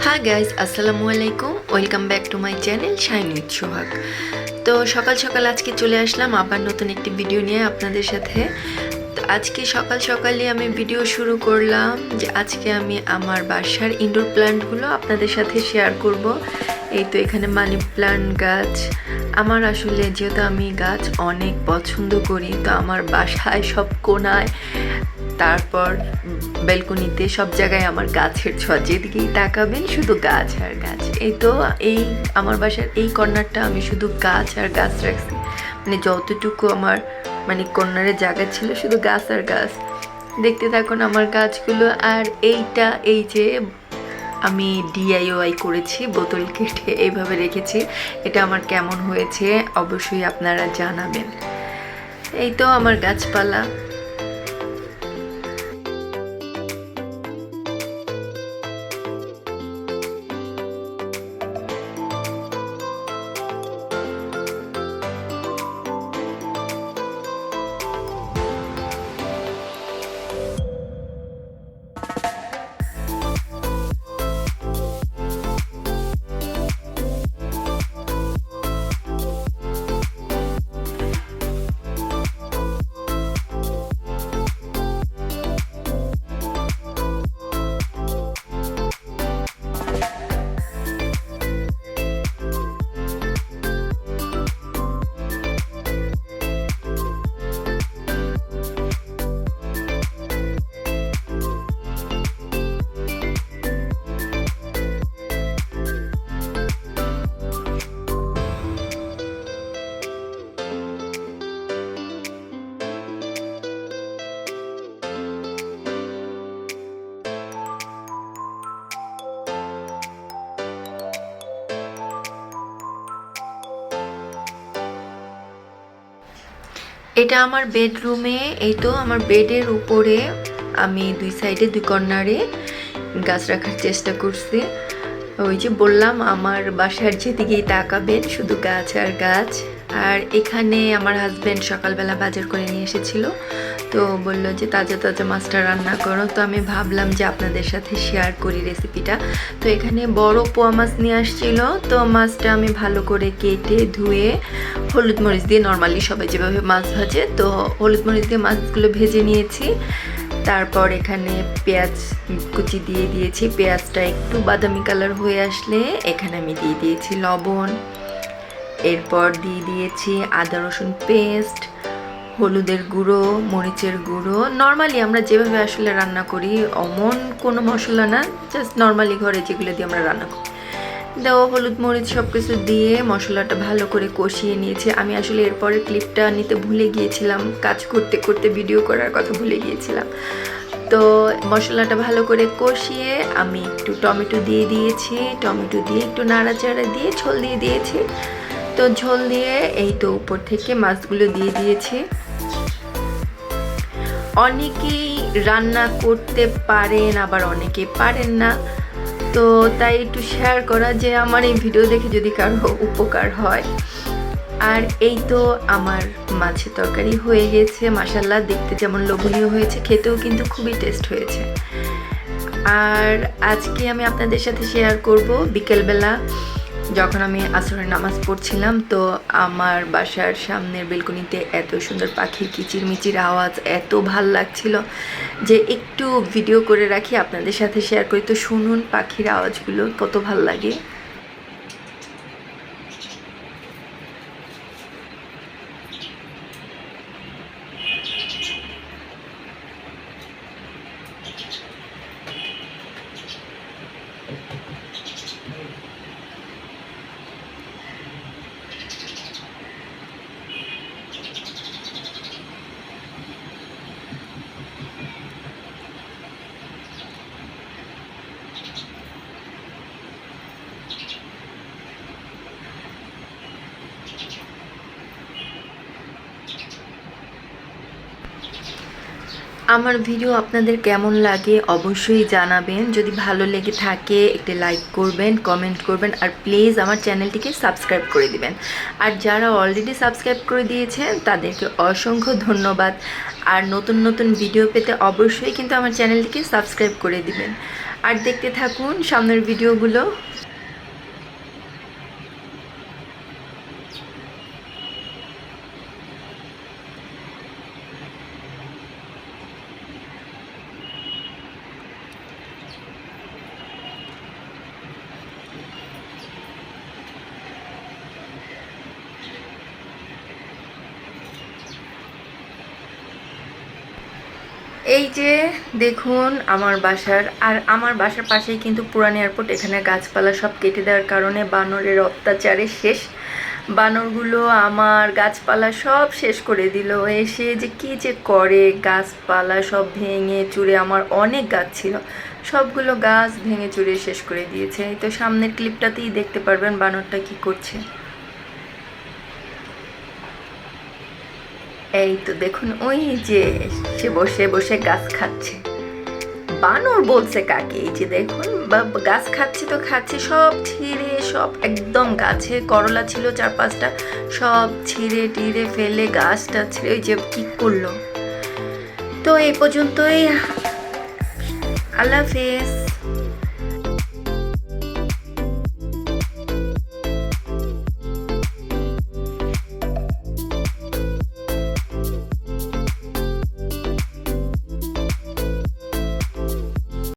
High guys, আসসালামু আলাইকুম। Welcome back to my channel shine with Sohag. তো সকাল সকাল আজকে চলে আসলাম আবার নতুন একটি ভিডিও নিয়ে আপনাদের সাথে। আজকে সকাল সকালে আমি ভিডিও শুরু করলাম যে আজকে আমি আমার বাসার ইনডোর প্ল্যান্টগুলো আপনাদের সাথে শেয়ার করব। এই তো এখানে মানি প্ল্যান্ট গাছ। আমার আসলে যেহেতু আমি গাছ অনেক পছন্দ করি, তো আমার বাসায় সব কোণায়, তারপর ব্যালকনিতে, সব জায়গায় আমার গাছের ছোঁয়া, যেদিকেই তাকাবেন শুধু গাছ আর গাছ। এই তো এই আমার বাসার এই কর্নারটা আমি শুধু গাছ আর গাছ রাখছি, মানে যতটুকু আমার কর্নারে জায়গা ছিল শুধু গাছ আর গাছ। দেখতে থাকুন আমার গাছগুলো। আর এইটা এই যে আমি ডিআইওয়াই করেছি, বোতল কেটে এইভাবে রেখেছি। এটা আমার কেমন হয়েছে অবশ্যই আপনারা জানাবেন। এই তো আমার গাছপালা। এটা আমার বেডরুমে। এই তো আমার বেডের উপরে আমি দুই সাইডে দুই কর্নারে গাছ রাখার চেষ্টা করছি। ওই যে বললাম আমার বাসার যেদিকেই তাকাবেন শুধু গাছ আর গাছ। আর এখানে আমার হাজব্যান্ড সকালবেলা বাজার করে নিয়ে এসেছিল, তো বললো যে তাজা তাজা মাছটা রান্না করো। তো আমি ভাবলাম যে আপনাদের সাথে শেয়ার করি রেসিপিটা। তো এখানে বড় পোয়া মাছ নিয়ে আসছিল, তো মাছটা আমি ভালো করে কেটে ধুয়ে হলুদ মরিচ দিয়ে, নর্মালি সবাই যেভাবে মাছ ভাজে, তো হলুদ মরিচ দিয়ে মাছগুলো ভেজে নিয়েছি। তারপর এখানে পেঁয়াজ কুচি দিয়ে দিয়েছি। পেঁয়াজটা একটু বাদামি কালার হয়ে আসলে এখানে আমি দিয়ে দিয়েছি লবণ। এরপর দিয়ে দিয়েছি আদা রসুন পেস্ট, হলুদের গুঁড়ো, মরিচের গুঁড়ো। নর্মালি আমরা যেভাবে আসলে রান্না করি, অমন কোনো মশলা না, জাস্ট নর্মালি ঘরে যেগুলো দিয়ে আমরা রান্না করি। দেওয়া হলুদ মরিচ সব কিছু দিয়ে মশলাটা ভালো করে কষিয়ে নিয়েছি। আমি আসলে এরপরে ক্লিপটা নিতে ভুলে গিয়েছিলাম, কাজ করতে করতে ভিডিও করার কথা ভুলে গিয়েছিলাম। তো মশলাটা ভালো করে কষিয়ে আমি একটু টমেটো দিয়ে দিয়েছি। টমেটো দিয়ে একটু নাড়াচাড়া দিয়ে ঝোল দিয়ে দিয়েছি। তো ঝোল দিয়ে এই তো উপর থেকে মাছগুলো দিয়ে দিয়েছি। অনেকেই রান্না করতে পারেন, আবার অনেকে পারেন না, তো তাই একটু শেয়ার করা যে আমার এই ভিডিও দেখে যদি কারো উপকার হয়। আর এই তো আমার মাছের তরকারি হয়ে গেছে। মাশাআল্লাহ, দেখতে যেমন লোভনীয় হয়েছে, খেতেও কিন্তু খুবই টেস্ট হয়েছে। আর আজকে আমি আপনাদের সাথে শেয়ার করব বিকেলবেলা যখন আমি আসরের নামাজ পড়ছিলাম, তো আমার বাসার সামনের বেলকনিতে এত সুন্দর পাখির কিচিরমিচির আওয়াজ, এত ভাল লাগছিল যে একটু ভিডিও করে রাখি, আপনাদের সাথে শেয়ার করি। তো শুনুন পাখির আওয়াজগুলো কত ভাল লাগে। আমার ভিডিও আপনাদের কেমন লাগে অবশ্যই জানাবেন। যদি ভালো লেগে থাকে একটি লাইক করবেন, কমেন্ট করবেন, আর প্লিজ আমার চ্যানেলটিকে সাবস্ক্রাইব করে দিবেন। আর যারা অলরেডি সাবস্ক্রাইব করে দিয়েছেন তাদেরকে অসংখ্য ধন্যবাদ। আর নতুন নতুন ভিডিও পেতে অবশ্যই কিন্তু আমার চ্যানেলটিকে সাবস্ক্রাইব করে দিবেন। আর দেখতে থাকুন সামনের ভিডিওগুলো। এই যে দেখুন আমার বাসার পাশেই কিন্তু পুরান এয়ারপোর্ট। এখানে গাছপালা সব কেটে দেওয়ার কারণে বানরের অত্যাচারে শেষ। বানরগুলো আমার গাছপালা সব শেষ করে দিল। এসে যে কি যে করে, গাছপালা সব ভেঙে চুরে, আমার অনেক গাছ ছিল, সবগুলো গাছ ভেঙে চুরে শেষ করে দিয়েছে। এই তো সামনের ক্লিপটাতেই দেখতে পারবেন বানরটা কি করছে। এই তো দেখুন ওই যে সে বসে বসে গাছ খাচ্ছে। বানর বলছে কাকে? এই যে দেখুন গাছ খাচ্ছে তো খাচ্ছে, সব ছিঁড়ে, সব একদম গাছে করলা ছিল 4-5টা, সব ছিঁড়ে টিড়ে ফেলে গাছটা ছিঁড়ে ওই যে কি করলো। তো এই পর্যন্তই, আল্লাহ হাফেজ।